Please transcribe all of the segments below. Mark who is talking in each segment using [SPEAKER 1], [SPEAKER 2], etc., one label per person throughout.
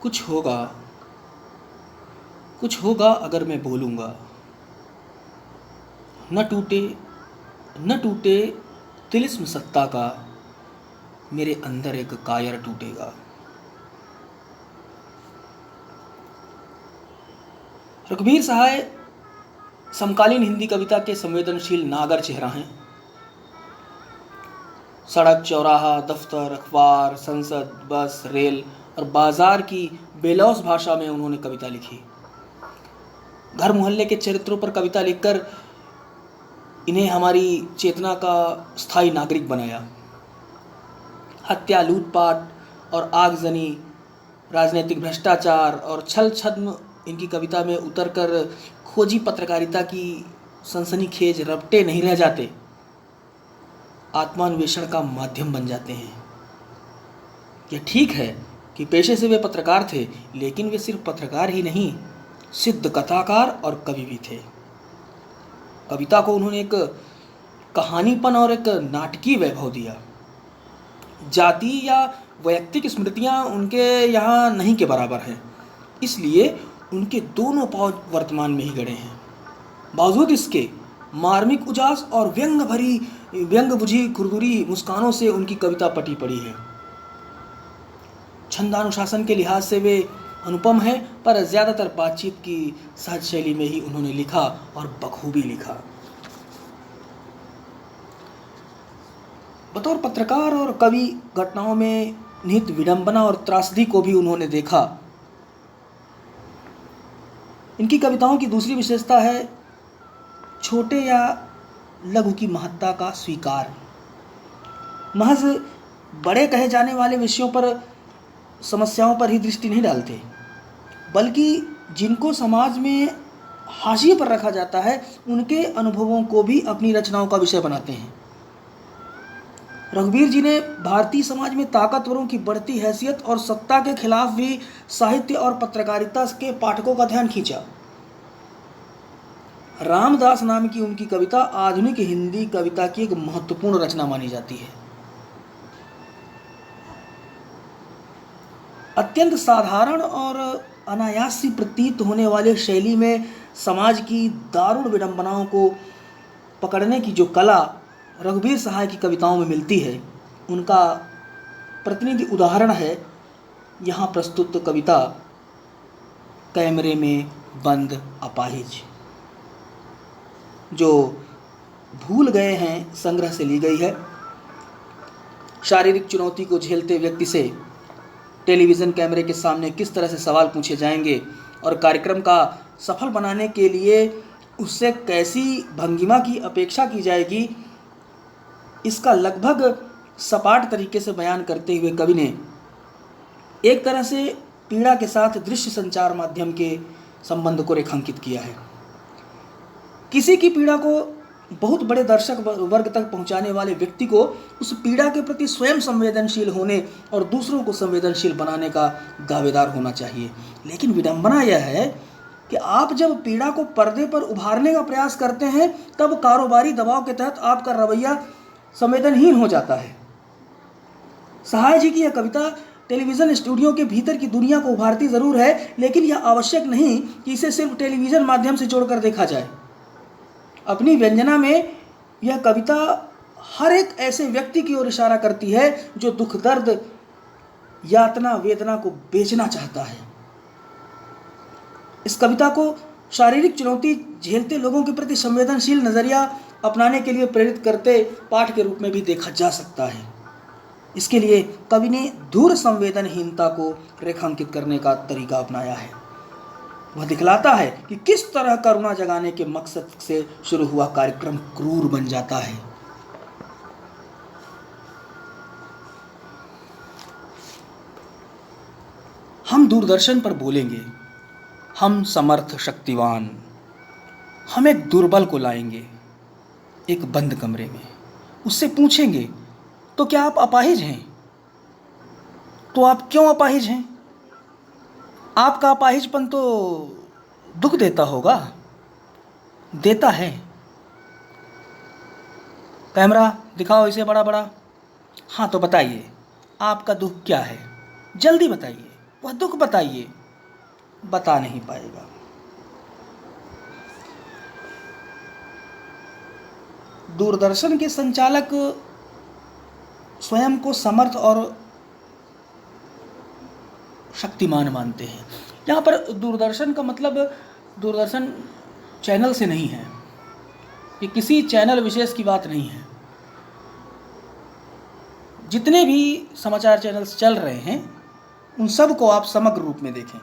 [SPEAKER 1] कुछ होगा, कुछ होगा अगर मैं बोलूँगा। न टूटे, न टूटे तिलिस्म सत्ता का, मेरे अंदर एक कायर टूटेगा। रघुवीर सहाय समकालीन हिंदी कविता के संवेदनशील नागर चेहरा हैं। सड़क, चौराहा, दफ्तर, अखबार, संसद, बस, रेल और बाजार की बेलौस भाषा में उन्होंने कविता लिखी। घर मोहल्ले के चरित्रों पर कविता लिखकर इन्हें हमारी चेतना का स्थायी नागरिक बनाया। हत्या, लूटपाट और आगजनी, राजनीतिक भ्रष्टाचार और छल छद्म इनकी कविता में उतरकर खोजी पत्रकारिता की सनसनीखेज रपटे नहीं रह जाते, आत्मान्वेषण का माध्यम बन जाते हैं। यह ठीक है कि पेशे से वे पत्रकार थे, लेकिन वे सिर्फ पत्रकार ही नहीं, सिद्ध कथाकार और कवि भी थे। कविता को उन्होंने एक कहानीपन और एक नाटकीय वैभव दिया। जाति या वैयक्तिक स्मृतियां उनके यहाँ नहीं के बराबर हैं, इसलिए उनके दोनों पांव वर्तमान में ही गड़े हैं। बावजूद इसके मार्मिक उजास और व्यंग बुझी खुरदुरी मुस्कानों से उनकी कविता पटी पड़ी है। छंदानुशासन के लिहाज से वे अनुपम है, पर ज़्यादातर बातचीत की सहज शैली में ही उन्होंने लिखा और बखूबी लिखा। बतौर पत्रकार और कवि घटनाओं में निहित विडंबना और त्रासदी को भी उन्होंने देखा। इनकी कविताओं की दूसरी विशेषता है छोटे या लघु की महत्ता का स्वीकार। महज बड़े कहे जाने वाले विषयों पर, समस्याओं पर ही दृष्टि नहीं डालते, बल्कि जिनको समाज में हाशिए पर रखा जाता है उनके अनुभवों को भी अपनी रचनाओं का विषय बनाते हैं। रघुवीर जी ने भारतीय समाज में ताकतवरों की बढ़ती हैसियत और सत्ता के खिलाफ भी साहित्य और पत्रकारिता के पाठकों का ध्यान खींचा। रामदास नाम की उनकी कविता आधुनिक हिंदी कविता की एक महत्वपूर्ण रचना मानी जाती है। अत्यंत साधारण और अनायासी प्रतीत होने वाले शैली में समाज की दारुण विडंबनाओं को पकड़ने की जो कला रघुवीर सहाय की कविताओं में मिलती है, उनका प्रतिनिधि उदाहरण है यहाँ प्रस्तुत कविता कैमरे में बंद अपाहिज, जो भूल गए हैं संग्रह से ली गई है। शारीरिक चुनौती को झेलते व्यक्ति से टेलीविज़न कैमरे के सामने किस तरह से सवाल पूछे जाएंगे और कार्यक्रम का सफल बनाने के लिए उससे कैसी भंगिमा की अपेक्षा की जाएगी, इसका लगभग सपाट तरीके से बयान करते हुए कवि ने एक तरह से पीड़ा के साथ दृश्य संचार माध्यम के संबंध को रेखांकित किया है। किसी की पीड़ा को बहुत बड़े दर्शक वर्ग तक पहुंचाने वाले व्यक्ति को उस पीड़ा के प्रति स्वयं संवेदनशील होने और दूसरों को संवेदनशील बनाने का दावेदार होना चाहिए। लेकिन विडंबना यह है कि आप जब पीड़ा को पर्दे पर उभारने का प्रयास करते हैं, तब कारोबारी दबाव के तहत आपका रवैया संवेदनहीन हो जाता है। सहाय जी की यह कविता टेलीविज़न स्टूडियो के भीतर की दुनिया को उभारती ज़रूर है, लेकिन यह आवश्यक नहीं कि इसे सिर्फ टेलीविज़न माध्यम से जोड़कर देखा जाए। अपनी व्यंजना में यह कविता हर एक ऐसे व्यक्ति की ओर इशारा करती है जो दुख, दर्द, यातना, वेदना को बेचना चाहता है। इस कविता को शारीरिक चुनौती झेलते लोगों के प्रति संवेदनशील नज़रिया अपनाने के लिए प्रेरित करते पाठ के रूप में भी देखा जा सकता है। इसके लिए कवि ने दूर संवेदनहीनता को रेखांकित करने का तरीका अपनाया है। वह दिखलाता है कि किस तरह करुणा जगाने के मकसद से शुरू हुआ कार्यक्रम क्रूर बन जाता है। हम दूरदर्शन पर बोलेंगे, हम समर्थ शक्तिवान, हम एक दुर्बल को लाएंगे एक बंद कमरे में, उससे पूछेंगे तो क्या आप अपाहिज हैं? तो आप क्यों अपाहिज हैं? आपका अपाहिजपन तो दुख देता होगा, देता है। कैमरा दिखाओ इसे बड़ा बड़ा। हाँ तो बताइए, आपका दुख क्या है? जल्दी बताइए। वह दुख बताइए, बता नहीं पाएगा। दूरदर्शन के संचालक स्वयं को समर्थ और शक्तिमान मानते हैं। यहाँ पर दूरदर्शन का मतलब दूरदर्शन चैनल से नहीं है, ये किसी चैनल विशेष की बात नहीं है। जितने भी समाचार चैनल्स चल रहे हैं उन सब को आप समग्र रूप में देखें,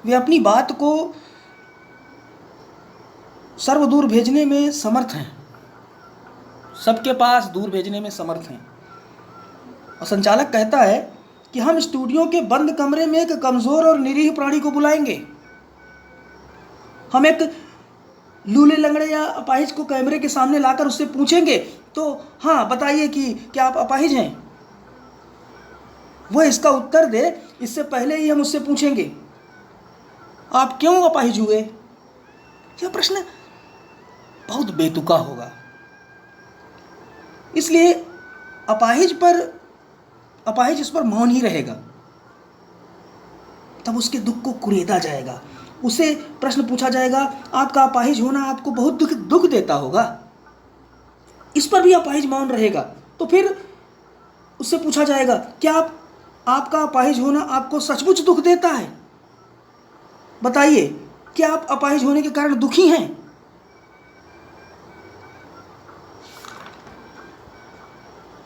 [SPEAKER 1] वे अपनी बात को सर्वदूर भेजने में समर्थ हैं, सबके पास दूर भेजने में समर्थ हैं। और संचालक कहता है कि हम स्टूडियो के बंद कमरे में एक कमजोर और निरीह प्राणी को बुलाएंगे। हम एक लूले लंगड़े या अपाहिज को कैमरे के सामने लाकर उससे पूछेंगे, तो हाँ बताइए कि क्या आप अपाहिज हैं। वह इसका उत्तर दे, इससे पहले ही हम उससे पूछेंगे आप क्यों अपाहिज हुए। यह प्रश्न बहुत बेतुका होगा, इसलिए अपाहिज इस पर मौन ही रहेगा। तब उसके दुख को कुरेदा जाएगा, उसे प्रश्न पूछा जाएगा, आपका अपाहिज होना आपको बहुत दुख देता होगा। इस पर भी अपाहिज मौन रहेगा। तो फिर उससे पूछा जाएगा, क्या आपका अपाहिज होना आपको सचमुच दुख देता है, बताइए क्या आप अपाहिज होने के कारण दुखी हैं।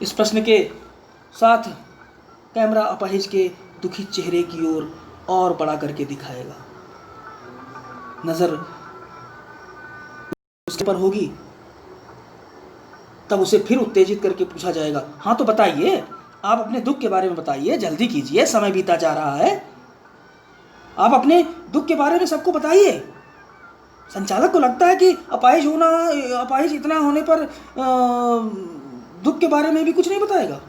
[SPEAKER 1] इस प्रश्न के साथ कैमरा अपाहिज के दुखी चेहरे की ओर और बड़ा करके दिखाएगा, नजर उसके पर होगी। तब उसे फिर उत्तेजित करके पूछा जाएगा, हाँ तो बताइए, आप अपने दुख के बारे में बताइए, जल्दी कीजिए, समय बीता जा रहा है, आप अपने दुख के बारे में सबको बताइए। संचालक को लगता है कि अपाहिज इतना होने पर दुख के बारे में भी कुछ नहीं बताएगा।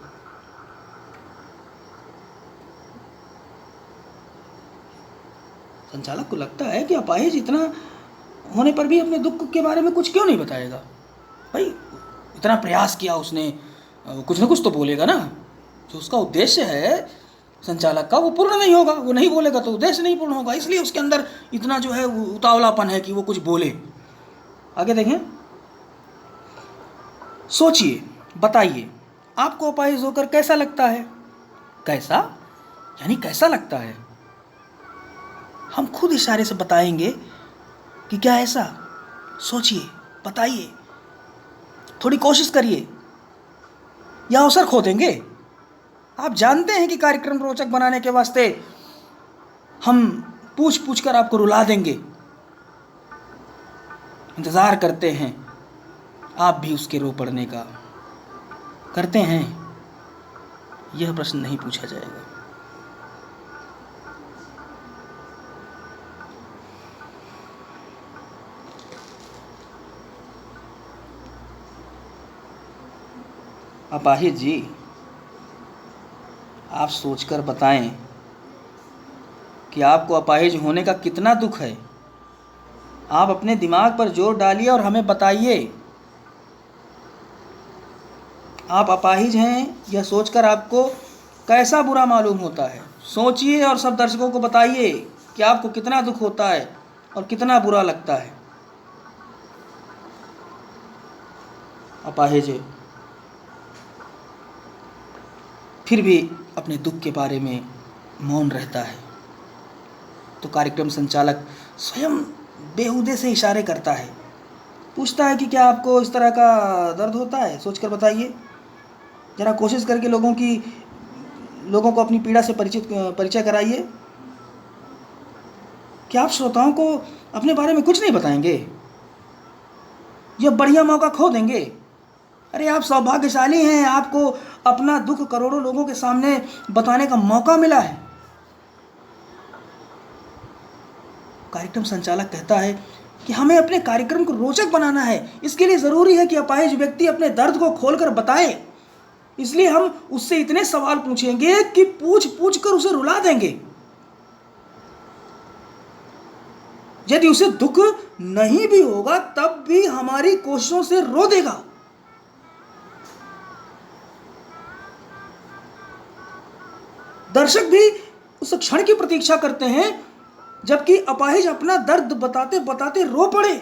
[SPEAKER 1] संचालक को लगता है कि अपाहिज इतना होने पर भी अपने दुख के बारे में कुछ क्यों नहीं बताएगा। भाई इतना प्रयास किया उसने, कुछ ना कुछ तो बोलेगा ना। जो उसका उद्देश्य है संचालक का वो पूर्ण नहीं होगा, वो नहीं बोलेगा तो उद्देश्य नहीं पूर्ण होगा, इसलिए उसके अंदर इतना जो है उतावलापन है कि वो कुछ बोले। आगे देखें, सोचिए, बताइए आपको अपाहिज होकर कैसा लगता है। कैसा यानी कैसा लगता है, हम खुद इशारे से बताएंगे कि क्या ऐसा। सोचिए, बताइए, थोड़ी कोशिश करिए या अवसर खो देंगे। आप जानते हैं कि कार्यक्रम रोचक बनाने के वास्ते हम पूछ पूछ कर आपको रुला देंगे। इंतजार करते हैं आप भी उसके रो पड़ने का। करते हैं, यह प्रश्न नहीं पूछा जाएगा। अपाहिज जी, आप सोचकर बताएं कि आपको अपाहिज होने का कितना दुख है। आप अपने दिमाग पर जोर डालिए और हमें बताइए, आप अपाहिज हैं यह सोचकर आपको कैसा बुरा मालूम होता है। सोचिए और सब दर्शकों को बताइए कि आपको कितना दुख होता है और कितना बुरा लगता है। अपाहिज फिर भी अपने दुख के बारे में मौन रहता है। तो कार्यक्रम संचालक स्वयं बेहुदे से इशारे करता है, पूछता है कि क्या आपको इस तरह का दर्द होता है, सोचकर बताइए। जरा कोशिश करके लोगों को अपनी पीड़ा से परिचय कराइए। क्या आप श्रोताओं को अपने बारे में कुछ नहीं बताएंगे, यह बढ़िया मौका खो देंगे। अरे आप सौभाग्यशाली हैं, आपको अपना दुख करोड़ों लोगों के सामने बताने का मौका मिला है। कार्यक्रम संचालक कहता है कि हमें अपने कार्यक्रम को रोचक बनाना है, इसके लिए जरूरी है कि अपाहिज व्यक्ति अपने दर्द को खोलकर बताए। इसलिए हम उससे इतने सवाल पूछेंगे कि पूछ पूछ कर उसे रुला देंगे। यदि उसे दुख नहीं भी होगा तब भी हमारी कोशिशों से रो देगा। दर्शक भी उस क्षण की प्रतीक्षा करते हैं जबकि अपाहिज अपना दर्द बताते बताते रो पड़े।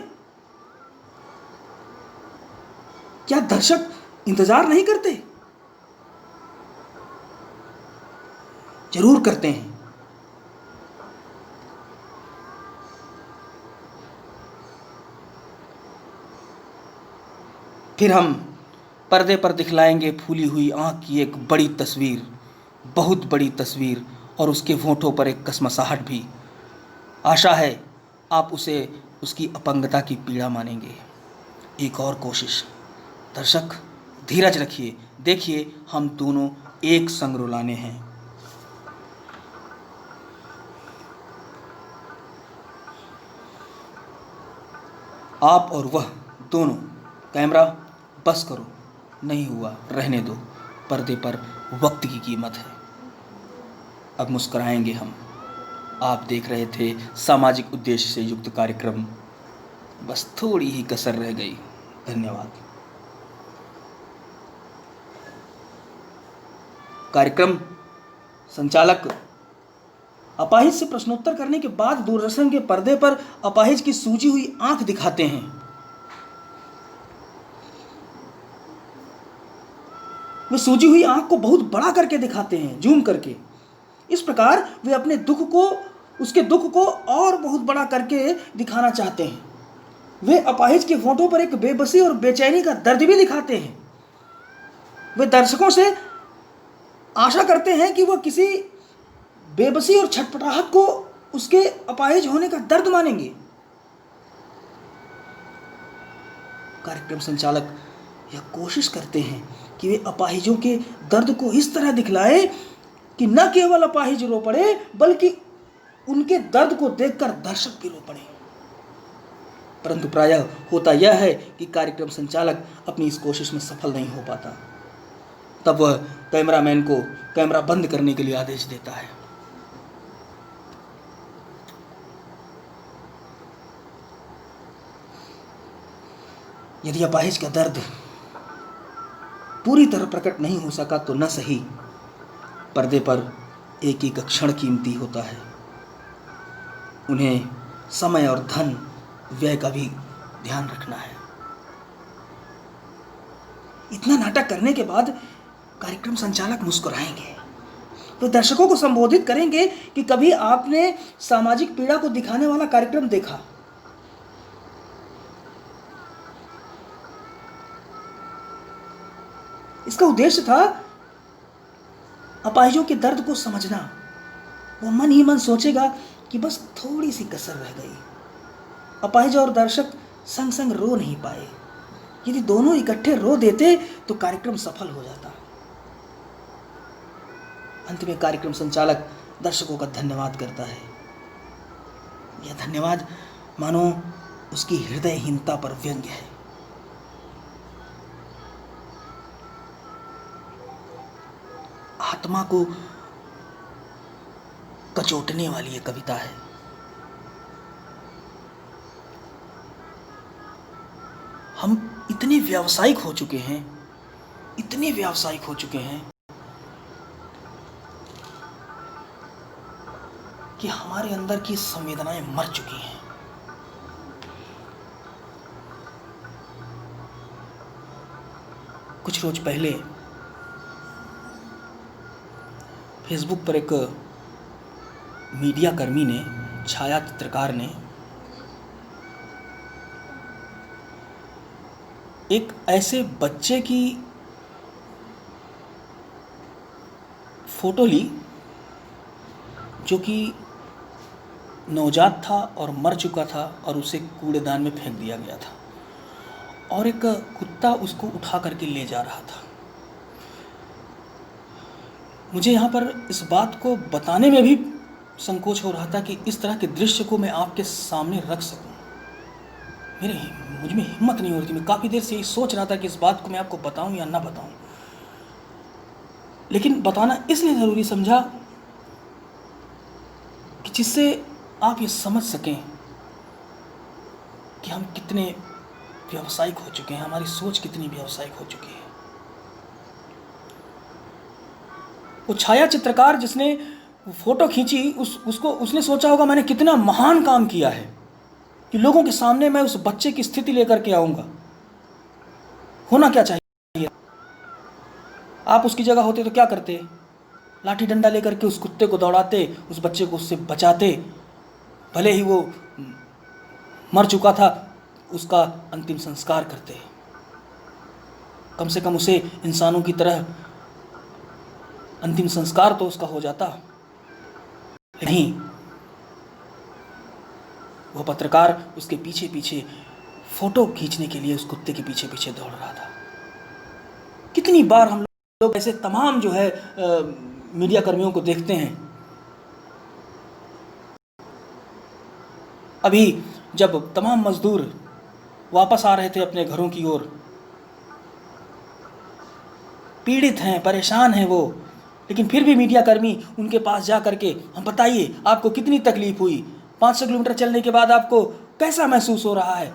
[SPEAKER 1] क्या दर्शक इंतजार नहीं करते? जरूर करते हैं। फिर हम पर्दे पर दिखलाएंगे फूली हुई आंख की एक बड़ी तस्वीर, बहुत बड़ी तस्वीर, और उसके होठों पर एक कसमसाहट भी। आशा है आप उसे उसकी अपंगता की पीड़ा मानेंगे। एक और कोशिश। दर्शक धीरज रखिए, देखिए हम दोनों एक संग रुलाने हैं। आप और वह दोनों। कैमरा बस करो, नहीं हुआ, रहने दो। पर्दे पर वक्त की कीमत है। अब मुस्कुराएंगे हम। आप देख रहे थे सामाजिक उद्देश्य से युक्त कार्यक्रम, बस थोड़ी ही कसर रह गई। धन्यवाद। कार्यक्रम संचालक अपाहिज से प्रश्नोत्तर करने के बाद दूरदर्शन के पर्दे पर अपाहिज की सूजी हुई आंख दिखाते हैं। वे सूजी हुई आंख को बहुत बड़ा करके दिखाते हैं, जूम करके। इस प्रकार वे अपने दुख को, उसके दुख को और बहुत बड़ा करके दिखाना चाहते हैं। वे अपाहिज के होठों पर एक बेबसी और बेचैनी का दर्द भी दिखाते हैं। वे दर्शकों से आशा करते हैं कि वह किसी बेबसी और छटपटाहट को उसके अपाहिज होने का दर्द मानेंगे। कार्यक्रम संचालक यह कोशिश करते हैं कि वे अपाहिजों के दर्द को इस तरह दिखलाए कि न केवल अपाहिज रो पड़े, बल्कि उनके दर्द को देखकर दर्शक भी रो पड़े। परंतु प्रायः होता यह है कि कार्यक्रम संचालक अपनी इस कोशिश में सफल नहीं हो पाता। तब वह कैमरामैन को कैमरा बंद करने के लिए आदेश देता है। यदि अपाहिज का दर्द पूरी तरह प्रकट नहीं हो सका तो न सही, पर्दे पर एक एक क्षण कीमती होता है। उन्हें समय और धन व्यय का भी ध्यान रखना है। इतना नाटक करने के बाद कार्यक्रम संचालक मुस्कुराएंगे। तो दर्शकों को संबोधित करेंगे कि कभी आपने सामाजिक पीड़ा को दिखाने वाला कार्यक्रम देखा? इसका उद्देश्य था अपाहिजों के दर्द को समझना। वो मन ही मन सोचेगा कि बस थोड़ी सी कसर रह गई। अपाहिज और दर्शक संग संग रो नहीं पाए। यदि दोनों इकट्ठे रो देते तो कार्यक्रम सफल हो जाता। अंत में कार्यक्रम संचालक दर्शकों का धन्यवाद करता है। यह धन्यवाद मानो उसकी हृदयहीनता पर व्यंग्य है। आत्मा को कचोटने वाली ये कविता है। हम इतने व्यावसायिक हो चुके हैं, इतने व्यावसायिक हो चुके हैं कि हमारे अंदर की संवेदनाएं मर चुकी हैं। कुछ रोज पहले फेसबुक पर एक मीडिया कर्मी ने, छाया चित्रकार ने एक ऐसे बच्चे की फोटो ली जो कि नवजात था और मर चुका था और उसे कूड़ेदान में फेंक दिया गया था, और एक कुत्ता उसको उठा करके ले जा रहा था। मुझे यहाँ पर इस बात को बताने में भी संकोच हो रहा था कि इस तरह के दृश्य को मैं आपके सामने रख सकूं। मुझ में हिम्मत नहीं हो रही थी। मैं काफ़ी देर से यही सोच रहा था कि इस बात को मैं आपको बताऊं या ना बताऊं, लेकिन बताना इसलिए ज़रूरी समझा कि जिससे आप ये समझ सकें कि हम कितने व्यावसायिक हो चुके हैं, हमारी सोच कितनी व्यावसायिक हो चुकी है। वो छाया चित्रकार जिसने फोटो खींची उसको उसने सोचा होगा मैंने कितना महान काम किया है कि लोगों के सामने मैं उस बच्चे की स्थिति लेकर के आऊंगा। होना क्या चाहिए? आप उसकी जगह होते तो क्या करते? लाठी डंडा लेकर के उस कुत्ते को दौड़ाते, उस बच्चे को उससे बचाते। भले ही वो मर चुका था, उसका अंतिम संस्कार करते, कम से कम उसे इंसानों की तरह अंतिम संस्कार तो उसका हो जाता। नहीं, वह पत्रकार उसके पीछे पीछे फोटो खींचने के लिए उस कुत्ते के पीछे पीछे दौड़ रहा था। कितनी बार हम लोग ऐसे तमाम जो है मीडिया कर्मियों को देखते हैं। अभी जब तमाम मजदूर वापस आ रहे थे अपने घरों की ओर, पीड़ित हैं, परेशान हैं वो, लेकिन फिर भी मीडिया कर्मी उनके पास जा करके, हम बताइए आपको कितनी तकलीफ हुई, 500 किलोमीटर चलने के बाद आपको कैसा महसूस हो रहा है?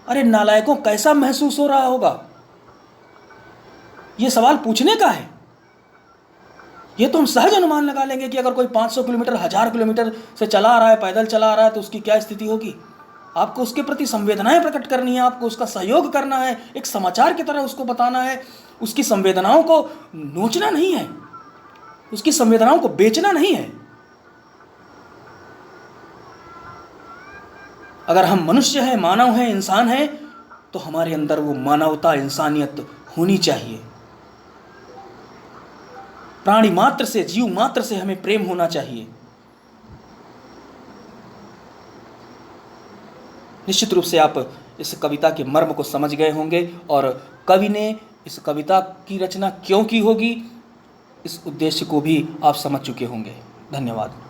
[SPEAKER 1] अरे नालायकों, कैसा महसूस हो रहा होगा? ये सवाल पूछने का है। ये तो हम सहज अनुमान लगा लेंगे कि अगर कोई 500 किलोमीटर 1000 किलोमीटर से चला आ रहा है, पैदल चला आ रहा है, तो उसकी क्या स्थिति होगी। आपको उसके प्रति संवेदनाएं प्रकट करनी है, आपको उसका सहयोग करना है, एक समाचार की तरह उसको बताना है। उसकी संवेदनाओं को नोचना नहीं है, उसकी संवेदनाओं को बेचना नहीं है। अगर हम मनुष्य हैं, मानव हैं, इंसान हैं, तो हमारे अंदर वो मानवता, इंसानियत होनी चाहिए। प्राणी मात्र से, जीव मात्र से हमें प्रेम होना चाहिए। निश्चित रूप से आप इस कविता के मर्म को समझ गए होंगे और कवि ने इस कविता की रचना क्यों की होगी, इस उद्देश्य को भी आप समझ चुके होंगे। धन्यवाद।